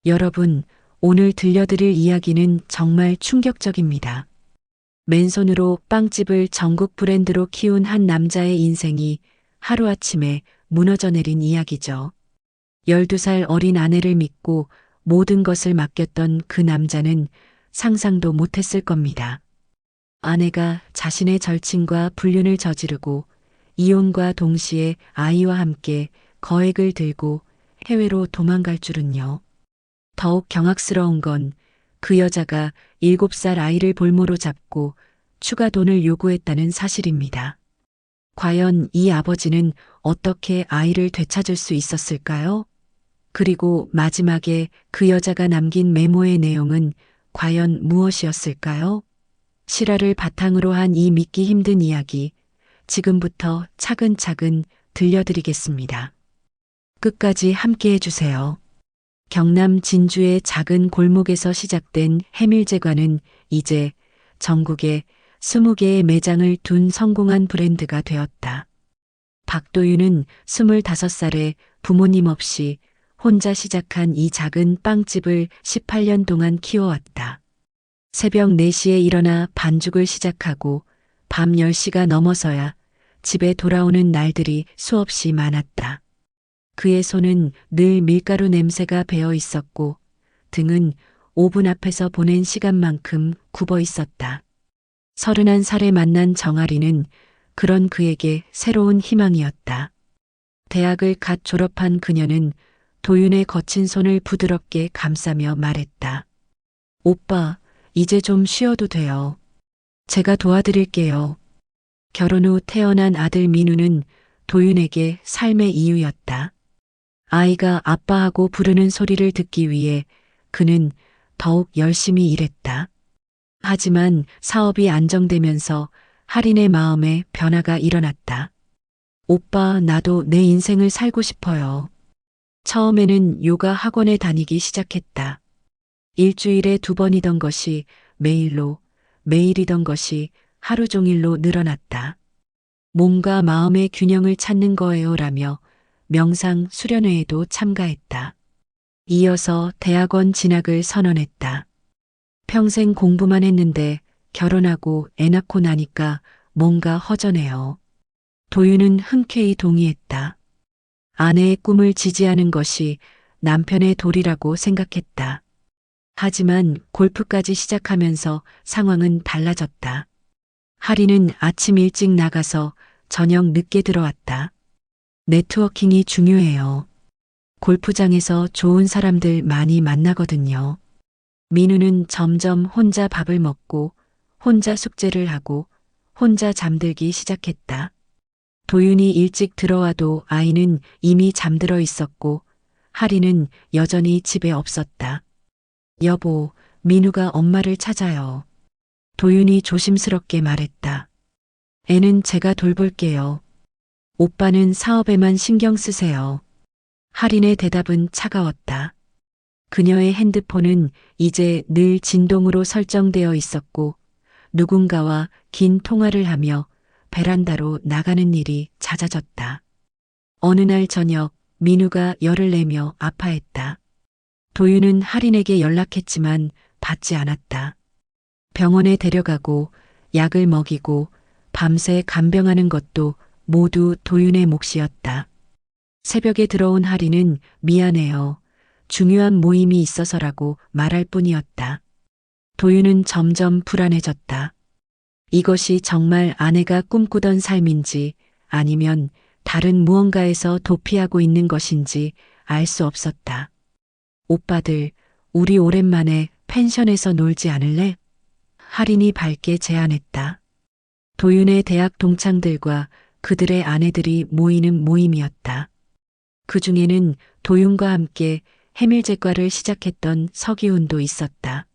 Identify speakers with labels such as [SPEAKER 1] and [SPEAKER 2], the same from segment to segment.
[SPEAKER 1] 여러분, 오늘 들려드릴 이야기는 정말 충격적입니다. 맨손으로 빵집을 전국 브랜드로 키운 한 남자의 인생이 하루아침에 무너져 내린 이야기죠. 12살 어린 아내를 믿고 모든 것을 맡겼던 그 남자는 상상도 못했을 겁니다. 아내가 자신의 절친과 불륜을 저지르고 이혼과 동시에 아이와 함께 거액을 들고 해외로 도망갈 줄은요. 더욱 경악스러운 건 그 여자가 7살 아이를 볼모로 잡고 추가 돈을 요구했다는 사실입니다. 과연 이 아버지는 어떻게 아이를 되찾을 수 있었을까요? 그리고 마지막에 그 여자가 남긴 메모의 내용은 과연 무엇이었을까요? 실화를 바탕으로 한 이 믿기 힘든 이야기, 지금부터 차근차근 들려드리겠습니다. 끝까지 함께 해주세요. 경남 진주의 작은 골목에서 시작된 해밀제과는 이제 전국에 20개의 매장을 둔 성공한 브랜드가 되었다. 박도윤은 25살에 부모님 없이 혼자 시작한 이 작은 빵집을 18년 동안 키워왔다. 새벽 4시에 일어나 반죽을 시작하고 밤 10시가 넘어서야 집에 돌아오는 날들이 수없이 많았다. 그의 손은 늘 밀가루 냄새가 배어 있었고 등은 오븐 앞에서 보낸 시간만큼 굽어 있었다. 31살에 만난 정아리는 그런 그에게 새로운 희망이었다. 대학을 갓 졸업한 그녀는 도윤의 거친 손을 부드럽게 감싸며 말했다. 오빠, 이제 좀 쉬어도 돼요. 제가 도와드릴게요. 결혼 후 태어난 아들 민우는 도윤에게 삶의 이유였다. 아이가 아빠하고 부르는 소리를 듣기 위해 그는 더욱 열심히 일했다. 하지만 사업이 안정되면서 할인의 마음에 변화가 일어났다. 오빠, 나도 내 인생을 살고 싶어요. 처음에는 요가 학원에 다니기 시작했다. 일주일에 2번이던 것이 매일로, 매일이던 것이 하루 종일로 늘어났다. 몸과 마음의 균형을 찾는 거예요라며 명상 수련회에도 참가했다. 이어서 대학원 진학을 선언했다. 평생 공부만 했는데 결혼하고 애 낳고 나니까 뭔가 허전해요. 도윤은 흔쾌히 동의했다. 아내의 꿈을 지지하는 것이 남편의 도리라고 생각했다. 하지만 골프까지 시작하면서 상황은 달라졌다. 하리는 아침 일찍 나가서 저녁 늦게 들어왔다. 네트워킹이 중요해요. 골프장에서 좋은 사람들 많이 만나거든요. 민우는 점점 혼자 밥을 먹고 혼자 숙제를 하고 혼자 잠들기 시작했다. 도윤이 일찍 들어와도 아이는 이미 잠들어 있었고 하리는 여전히 집에 없었다. 여보, 민우가 엄마를 찾아요. 도윤이 조심스럽게 말했다. 애는 제가 돌볼게요. 오빠는 사업에만 신경 쓰세요. 할인의 대답은 차가웠다. 그녀의 핸드폰은 이제 늘 진동으로 설정되어 있었고 누군가와 긴 통화를 하며 베란다로 나가는 일이 잦아졌다. 어느 날 저녁 민우가 열을 내며 아파했다. 도윤은 할인에게 연락했지만 받지 않았다. 병원에 데려가고 약을 먹이고 밤새 간병하는 것도 모두 도윤의 몫이었다. 새벽에 들어온 할인은 미안해요. 중요한 모임이 있어서라고 말할 뿐이었다. 도윤은 점점 불안해졌다. 이것이 정말 아내가 꿈꾸던 삶인지 아니면 다른 무언가에서 도피하고 있는 것인지 알 수 없었다. 오빠들, 우리 오랜만에 펜션에서 놀지 않을래? 할인이 밝게 제안했다. 도윤의 대학 동창들과 그들의 아내들이 모이는 모임이었다. 그 중에는 도윤과 함께 해밀제과를 시작했던 서기훈도 있었다.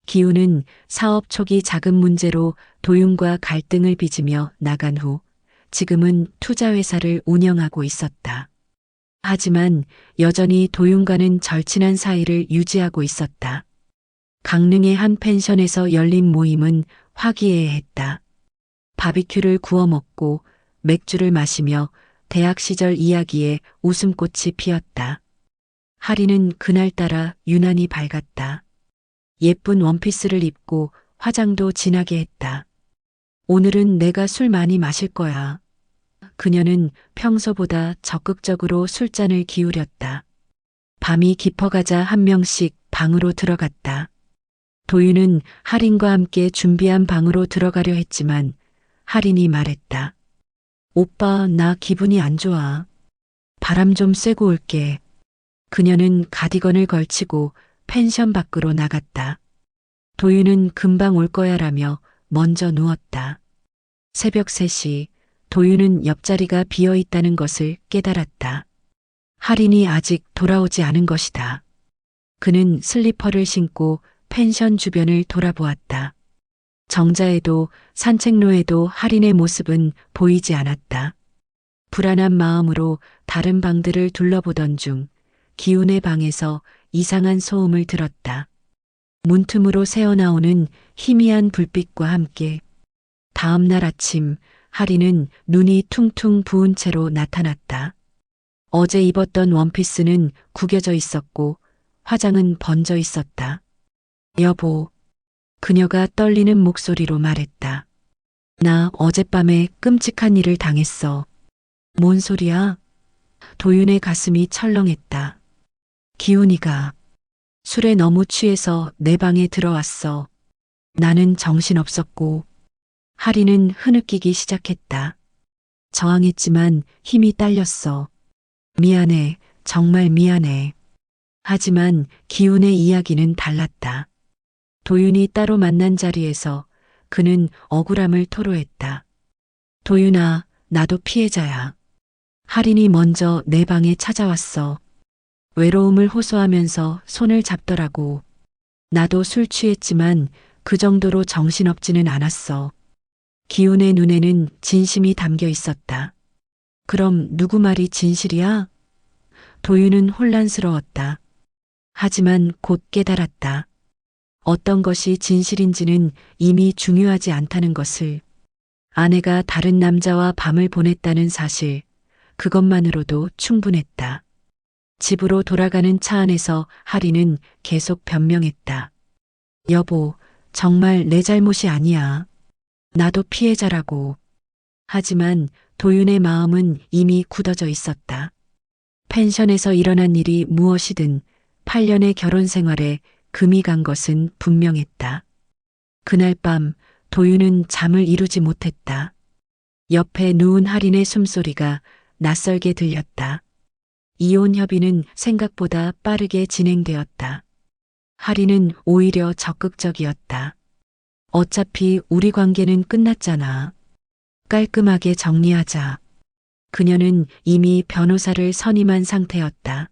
[SPEAKER 1] 기훈은 사업 초기 자금 문제로 도윤과 갈등을 빚으며 나간 후 지금은 투자회사를 운영하고 있었다. 하지만 여전히 도윤과는 절친한 사이를 유지하고 있었다. 강릉의 한 펜션에서 열린 모임은 화기애애했다. 바비큐를 구워 먹고 맥주를 마시며 대학 시절 이야기에 웃음꽃이 피었다. 하리는 그날따라 유난히 밝았다. 예쁜 원피스를 입고 화장도 진하게 했다. 오늘은 내가 술 많이 마실 거야. 그녀는 평소보다 적극적으로 술잔을 기울였다. 밤이 깊어가자 한 명씩 방으로 들어갔다. 도윤은 할인과 함께 준비한 방으로 들어가려 했지만 할인이 말했다. 오빠, 나 기분이 안 좋아. 바람 좀 쐬고 올게. 그녀는 가디건을 걸치고 펜션 밖으로 나갔다. 도윤은 금방 올 거야라며 먼저 누웠다. 새벽 3시 도윤은 옆자리가 비어 있다는 것을 깨달았다. 할인이 아직 돌아오지 않은 것이다. 그는 슬리퍼를 신고 펜션 주변을 돌아보았다. 정자에도 산책로에도 할인의 모습은 보이지 않았다. 불안한 마음으로 다른 방들을 둘러보던 중 기훈의 방에서 이상한 소음을 들었다. 문틈으로 새어나오는 희미한 불빛과 함께 다음 날 아침 할인은 눈이 퉁퉁 부은 채로 나타났다. 어제 입었던 원피스는 구겨져 있었고 화장은 번져 있었다. 여보, 그녀가 떨리는 목소리로 말했다. 나 어젯밤에 끔찍한 일을 당했어. 뭔 소리야? 도윤의 가슴이 철렁했다. 기훈이가 술에 너무 취해서 내 방에 들어왔어. 나는 정신없었고 할인은 흐느끼기 시작했다. 저항했지만 힘이 딸렸어. 미안해, 정말 미안해. 하지만 기훈의 이야기는 달랐다. 도윤이 따로 만난 자리에서 그는 억울함을 토로했다. 도윤아, 나도 피해자야. 할인이 먼저 내 방에 찾아왔어. 외로움을 호소하면서 손을 잡더라고. 나도 술 취했지만 그 정도로 정신없지는 않았어. 기훈의 눈에는 진심이 담겨 있었다. 그럼 누구 말이 진실이야? 도윤은 혼란스러웠다. 하지만 곧 깨달았다. 어떤 것이 진실인지는 이미 중요하지 않다는 것을. 아내가 다른 남자와 밤을 보냈다는 사실, 그것만으로도 충분했다. 집으로 돌아가는 차 안에서 할인은 계속 변명했다. 여보, 정말 내 잘못이 아니야. 나도 피해자라고. 하지만 도윤의 마음은 이미 굳어져 있었다. 펜션에서 일어난 일이 무엇이든 8년의 결혼 생활에 금이 간 것은 분명했다. 그날 밤 도윤은 잠을 이루지 못했다. 옆에 누운 할인의 숨소리가 낯설게 들렸다. 이혼 협의는 생각보다 빠르게 진행되었다. 할인은 오히려 적극적이었다. 어차피 우리 관계는 끝났잖아. 깔끔하게 정리하자. 그녀는 이미 변호사를 선임한 상태였다.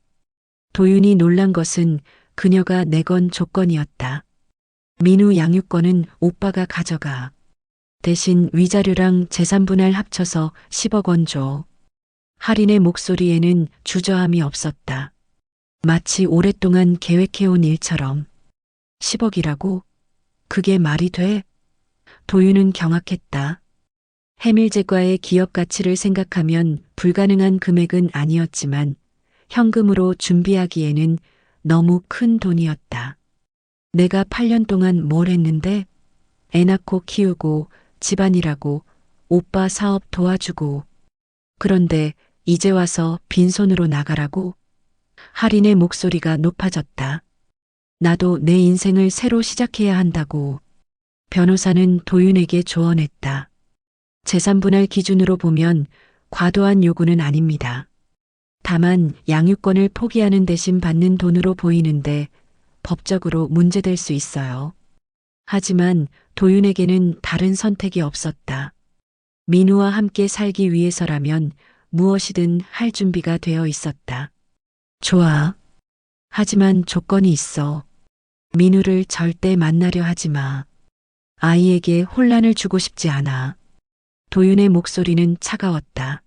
[SPEAKER 1] 도윤이 놀란 것은 그녀가 내건 조건이었다. 민우 양육권은 오빠가 가져가. 대신 위자료랑 재산 분할 합쳐서 10억 원 줘. 할인의 목소리에는 주저함이 없었다. 마치 오랫동안 계획해온 일처럼. 10억이라고? 그게 말이 돼? 도윤은 경악했다. 해밀제과의 기업 가치를 생각하면 불가능한 금액은 아니었지만 현금으로 준비하기에는 너무 큰 돈이었다. 내가 8년 동안 뭘 했는데? 애 낳고 키우고 집안일하고 오빠 사업 도와주고. 그런데 이제 와서 빈손으로 나가라고? 할인의 목소리가 높아졌다. 나도 내 인생을 새로 시작해야 한다고. 변호사는 도윤에게 조언했다. 재산분할 기준으로 보면 과도한 요구는 아닙니다. 다만 양육권을 포기하는 대신 받는 돈으로 보이는데 법적으로 문제될 수 있어요. 하지만 도윤에게는 다른 선택이 없었다. 민우와 함께 살기 위해서라면 무엇이든 할 준비가 되어 있었다. 좋아. 하지만 조건이 있어. 민우를 절대 만나려 하지 마. 아이에게 혼란을 주고 싶지 않아. 도윤의 목소리는 차가웠다.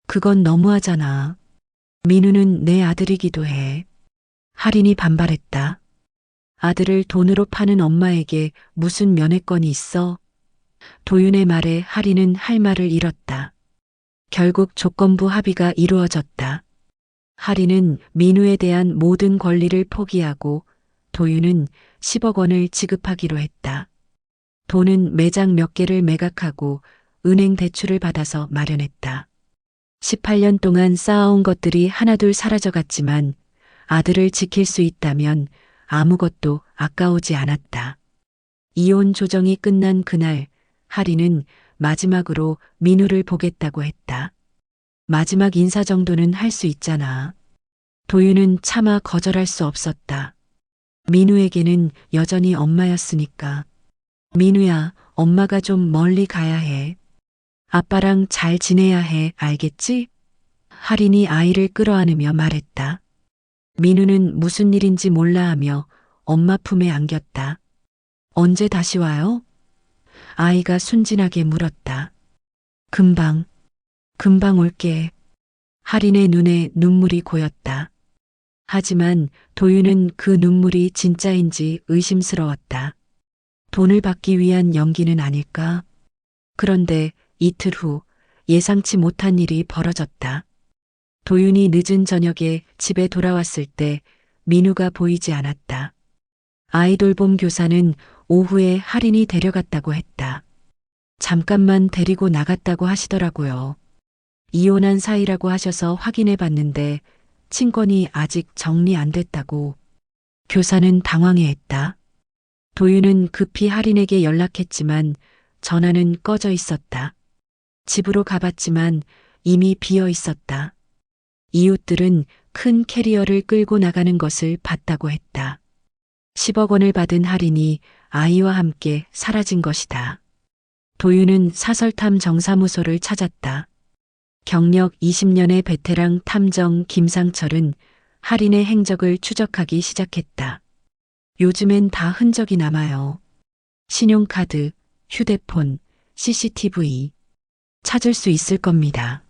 [SPEAKER 1] 그건 너무하잖아. 민우는 내 아들이기도 해. 할인이 반발했다. 아들을 돈으로 파는 엄마에게 무슨 면회권이 있어? 도윤의 말에 할인은 할 말을 잃었다. 결국 조건부 합의가 이루어졌다. 하리는 민우에 대한 모든 권리를 포기하고 도윤은 10억 원을 지급하기로 했다. 돈은 매장 몇 개를 매각하고 은행 대출을 받아서 마련했다. 18년 동안 쌓아온 것들이 하나둘 사라져갔지만 아들을 지킬 수 있다면 아무것도 아까우지 않았다. 이혼 조정이 끝난 그날 하리는 마지막으로 민우를 보겠다고 했다. 마지막 인사 정도는 할 수 있잖아. 도윤은 차마 거절할 수 없었다. 민우에게는 여전히 엄마였으니까. 민우야, 엄마가 좀 멀리 가야 해. 아빠랑 잘 지내야 해, 알겠지? 하린이 아이를 끌어안으며 말했다. 민우는 무슨 일인지 몰라 하며 엄마 품에 안겼다. 언제 다시 와요? 아이가 순진하게 물었다. 금방 올게. 하린의 눈에 눈물이 고였다. 하지만 도윤은 그 눈물이 진짜인지 의심스러웠다. 돈을 받기 위한 연기는 아닐까? 그런데 이틀 후 예상치 못한 일이 벌어졌다. 도윤이 늦은 저녁에 집에 돌아왔을 때 민우가 보이지 않았다. 아이돌봄 교사는 오후에 할인이 데려갔다고 했다. 잠깐만 데리고 나갔다고 하시더라고요. 이혼한 사이라고 하셔서 확인해 봤는데 친권이 아직 정리 안 됐다고. 교사는 당황해했다. 도윤은 급히 할인에게 연락했지만 전화는 꺼져 있었다. 집으로 가봤지만 이미 비어 있었다. 이웃들은 큰 캐리어를 끌고 나가는 것을 봤다고 했다. 10억 원을 받은 할인이 아이와 함께 사라진 것이다. 도윤은 사설탐 정사무소를 찾았다. 경력 20년의 베테랑 탐정 김상철은 할인의 행적을 추적하기 시작했다. 요즘엔 다 흔적이 남아요. 신용카드, 휴대폰, CCTV. 찾을 수 있을 겁니다.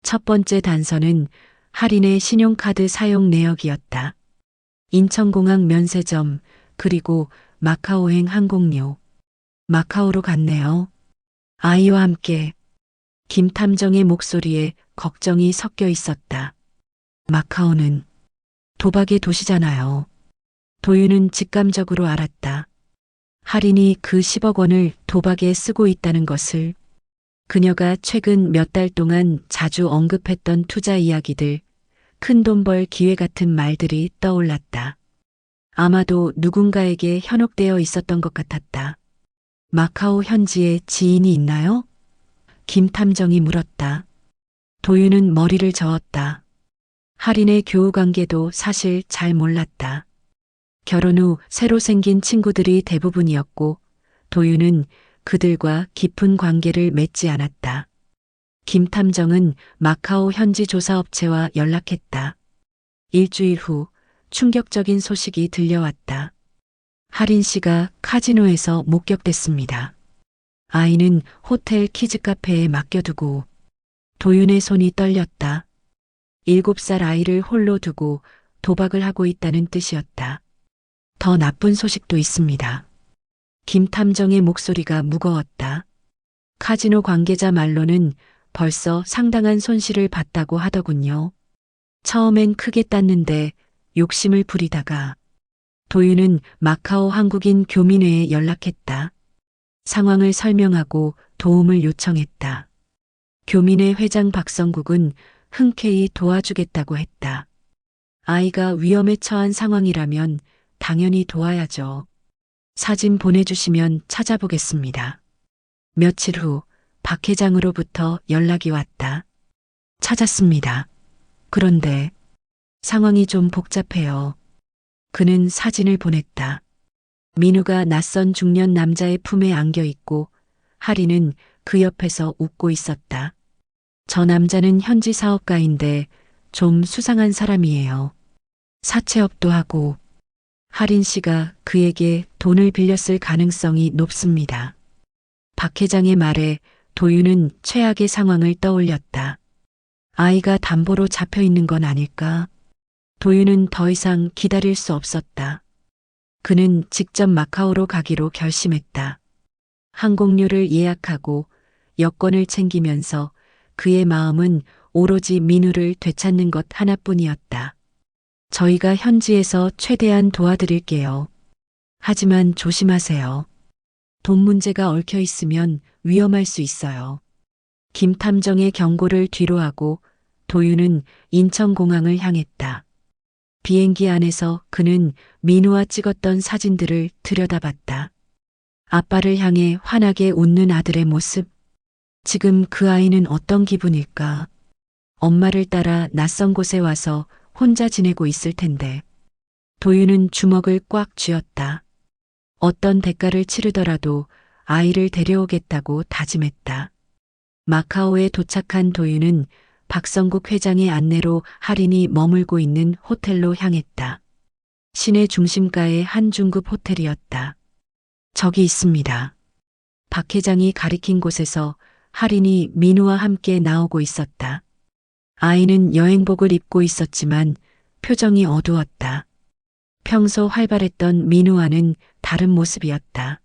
[SPEAKER 1] 첫 번째 단서는 할인의 신용카드 사용 내역이었다. 인천공항 면세점, 그리고 마카오행 항공료. 마카오로 갔네요. 아이와 함께. 김 탐정의 목소리에 걱정이 섞여 있었다. 마카오는 도박의 도시잖아요. 도윤은 직감적으로 알았다. 할인이 그 10억 원을 도박에 쓰고 있다는 것을. 그녀가 최근 몇 달 동안 자주 언급했던 투자 이야기들, 큰돈 벌 기회 같은 말들이 떠올랐다. 아마도 누군가에게 현혹되어 있었던 것 같았다. 마카오 현지에 지인이 있나요? 김 탐정이 물었다. 도윤은 머리를 저었다. 할인의 교우 관계도 사실 잘 몰랐다. 결혼 후 새로 생긴 친구들이 대부분이었고 도윤은 그들과 깊은 관계를 맺지 않았다. 김 탐정은 마카오 현지 조사업체와 연락했다. 일주일 후 충격적인 소식이 들려왔다. 할인 씨가 카지노에서 목격됐습니다. 아이는 호텔 키즈카페에 맡겨두고. 도윤의 손이 떨렸다. 7살 아이를 홀로 두고 도박을 하고 있다는 뜻이었다. 더 나쁜 소식도 있습니다. 김 탐정의 목소리가 무거웠다. 카지노 관계자 말로는 벌써 상당한 손실을 봤다고 하더군요. 처음엔 크게 땄는데 욕심을 부리다가. 도윤은 마카오 한국인 교민회에 연락했다. 상황을 설명하고 도움을 요청했다. 교민회 회장 박성국은 흔쾌히 도와주겠다고 했다. 아이가 위험에 처한 상황이라면 당연히 도와야죠. 사진 보내주시면 찾아보겠습니다. 며칠 후 박 회장으로부터 연락이 왔다. 찾았습니다. 그런데 상황이 좀 복잡해요. 그는 사진을 보냈다. 민우가 낯선 중년 남자의 품에 안겨 있고 할인은 그 옆에서 웃고 있었다. 저 남자는 현지 사업가인데 좀 수상한 사람이에요. 사채업도 하고. 할인 씨가 그에게 돈을 빌렸을 가능성이 높습니다. 박 회장의 말에 도윤은 최악의 상황을 떠올렸다. 아이가 담보로 잡혀 있는 건 아닐까? 도윤은 더 이상 기다릴 수 없었다. 그는 직접 마카오로 가기로 결심했다. 항공료를 예약하고 여권을 챙기면서 그의 마음은 오로지 민우를 되찾는 것 하나뿐이었다. 저희가 현지에서 최대한 도와드릴게요. 하지만 조심하세요. 돈 문제가 얽혀 있으면 위험할 수 있어요. 김탐정의 경고를 뒤로하고 도윤은 인천공항을 향했다. 비행기 안에서 그는 민우와 찍었던 사진들을 들여다봤다. 아빠를 향해 환하게 웃는 아들의 모습. 지금 그 아이는 어떤 기분일까? 엄마를 따라 낯선 곳에 와서 혼자 지내고 있을 텐데. 도윤은 주먹을 꽉 쥐었다. 어떤 대가를 치르더라도 아이를 데려오겠다고 다짐했다. 마카오에 도착한 도윤은 박성국 회장의 안내로 할인이 머물고 있는 호텔로 향했다. 시내 중심가의 한 중급 호텔이었다. 저기 있습니다. 박 회장이 가리킨 곳에서 할인이 민우와 함께 나오고 있었다. 아이는 여행복을 입고 있었지만 표정이 어두웠다. 평소 활발했던 민우와는 다른 모습이었다.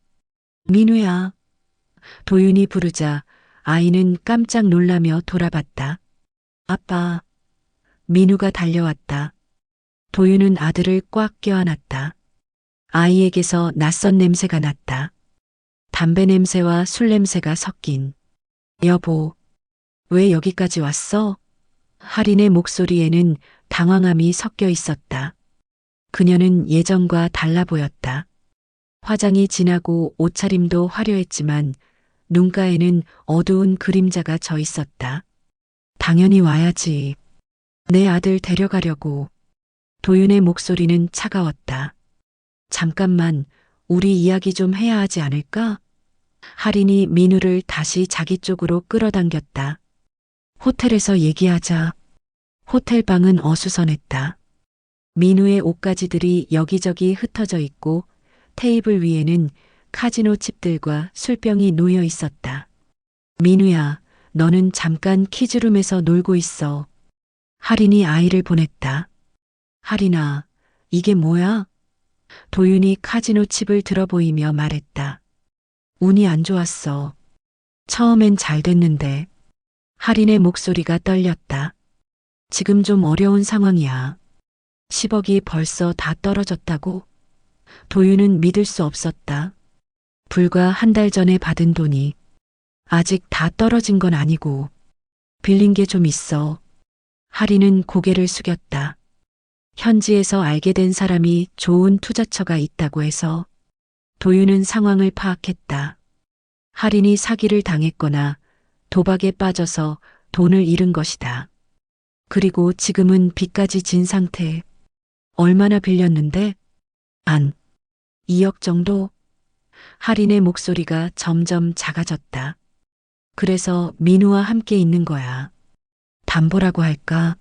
[SPEAKER 1] 민우야. 도윤이 부르자 아이는 깜짝 놀라며 돌아봤다. 아빠. 민우가 달려왔다. 도윤은 아들을 꽉 껴안았다. 아이에게서 낯선 냄새가 났다. 담배 냄새와 술 냄새가 섞인. 여보, 왜 여기까지 왔어? 할인의 목소리에는 당황함이 섞여 있었다. 그녀는 예전과 달라 보였다. 화장이 진하고 옷차림도 화려했지만 눈가에는 어두운 그림자가 져 있었다. 당연히 와야지. 내 아들 데려가려고. 도윤의 목소리는 차가웠다. 잠깐만, 우리 이야기 좀 해야 하지 않을까? 할인이 민우를 다시 자기 쪽으로 끌어당겼다. 호텔에서 얘기하자. 호텔 방은 어수선했다. 민우의 옷가지들이 여기저기 흩어져 있고 테이블 위에는 카지노 칩들과 술병이 놓여 있었다. 민우야, 너는 잠깐 키즈룸에서 놀고 있어. 할인이 아이를 보냈다. 할인아, 이게 뭐야? 도윤이 카지노 칩을 들어보이며 말했다. 운이 안 좋았어. 처음엔 잘 됐는데. 할인의 목소리가 떨렸다. 지금 좀 어려운 상황이야. 10억이 벌써 다 떨어졌다고? 도윤은 믿을 수 없었다. 불과 한 달 전에 받은 돈이 아직 다 떨어진 건 아니고 빌린 게 좀 있어. 할인은 고개를 숙였다. 현지에서 알게 된 사람이 좋은 투자처가 있다고 해서. 도윤은 상황을 파악했다. 할인이 사기를 당했거나 도박에 빠져서 돈을 잃은 것이다. 그리고 지금은 빚까지 진 상태. 얼마나 빌렸는데? 2억 정도? 할인의 목소리가 점점 작아졌다. 그래서 민우와 함께 있는 거야. 담보라고 할까?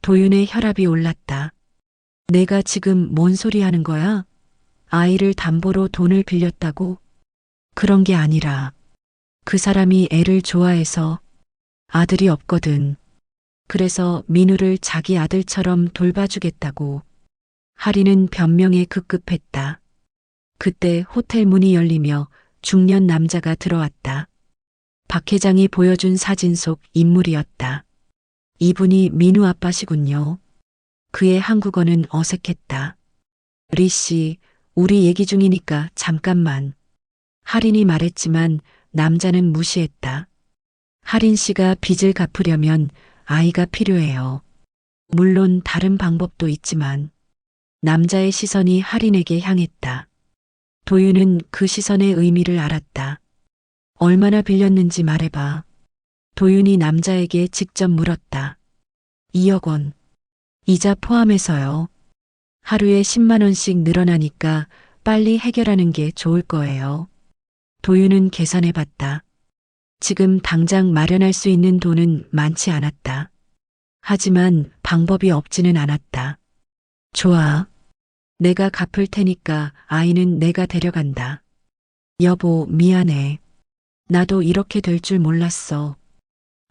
[SPEAKER 1] 도윤의 혈압이 올랐다. 내가 지금 뭔 소리 하는 거야? 아이를 담보로 돈을 빌렸다고? 그런 게 아니라 그 사람이 애를 좋아해서 아들이 없거든. 그래서 민우를 자기 아들처럼 돌봐주겠다고. 할인은 변명에 급급했다. 그때 호텔 문이 열리며 중년 남자가 들어왔다. 박 회장이 보여준 사진 속 인물이었다. 이분이 민우 아빠시군요. 그의 한국어는 어색했다. 리 씨, 우리 얘기 중이니까 잠깐만. 할인이 말했지만 남자는 무시했다. 할인 씨가 빚을 갚으려면 아이가 필요해요. 물론 다른 방법도 있지만. 남자의 시선이 할인에게 향했다. 도윤은 그 시선의 의미를 알았다. 얼마나 빌렸는지 말해봐. 도윤이 남자에게 직접 물었다. 2억 원. 이자 포함해서요. 하루에 10만 원씩 늘어나니까 빨리 해결하는 게 좋을 거예요. 도윤은 계산해 봤다. 지금 당장 마련할 수 있는 돈은 많지 않았다. 하지만 방법이 없지는 않았다. 좋아. 내가 갚을 테니까 아이는 내가 데려간다. 여보, 미안해. 나도 이렇게 될 줄 몰랐어.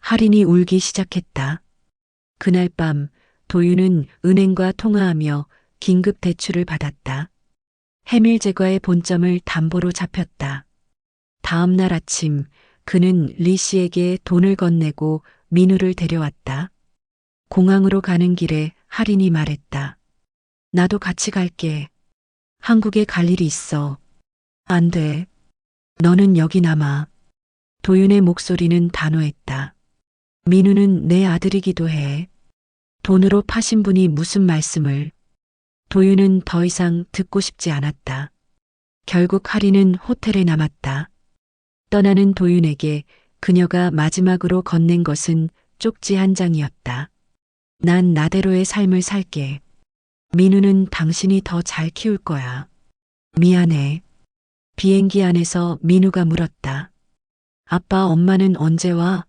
[SPEAKER 1] 할인이 울기 시작했다. 그날 밤 도윤은 은행과 통화하며 긴급 대출을 받았다. 해밀 제과의 본점을 담보로 잡혔다. 다음 날 아침 그는 리 씨에게 돈을 건네고 민우를 데려왔다. 공항으로 가는 길에 할인이 말했다. 나도 같이 갈게. 한국에 갈 일이 있어. 안 돼. 너는 여기 남아. 도윤의 목소리는 단호했다. 민우는 내 아들이기도 해. 돈으로 파신 분이 무슨 말씀을. 도윤은 더 이상 듣고 싶지 않았다. 결국 할인은 호텔에 남았다. 떠나는 도윤에게 그녀가 마지막으로 건넨 것은 쪽지 한 장이었다. 난 나대로의 삶을 살게. 민우는 당신이 더 잘 키울 거야. 미안해. 비행기 안에서 민우가 물었다. 아빠, 엄마는 언제 와?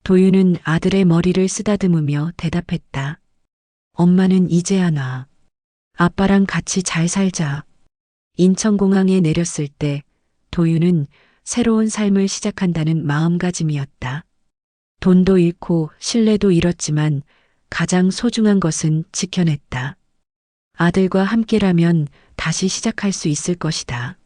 [SPEAKER 1] 도윤은 아들의 머리를 쓰다듬으며 대답했다. 엄마는 이제 안 와. 아빠랑 같이 잘 살자. 인천공항에 내렸을 때 도윤은 새로운 삶을 시작한다는 마음가짐이었다. 돈도 잃고 신뢰도 잃었지만 가장 소중한 것은 지켜냈다. 아들과 함께라면 다시 시작할 수 있을 것이다.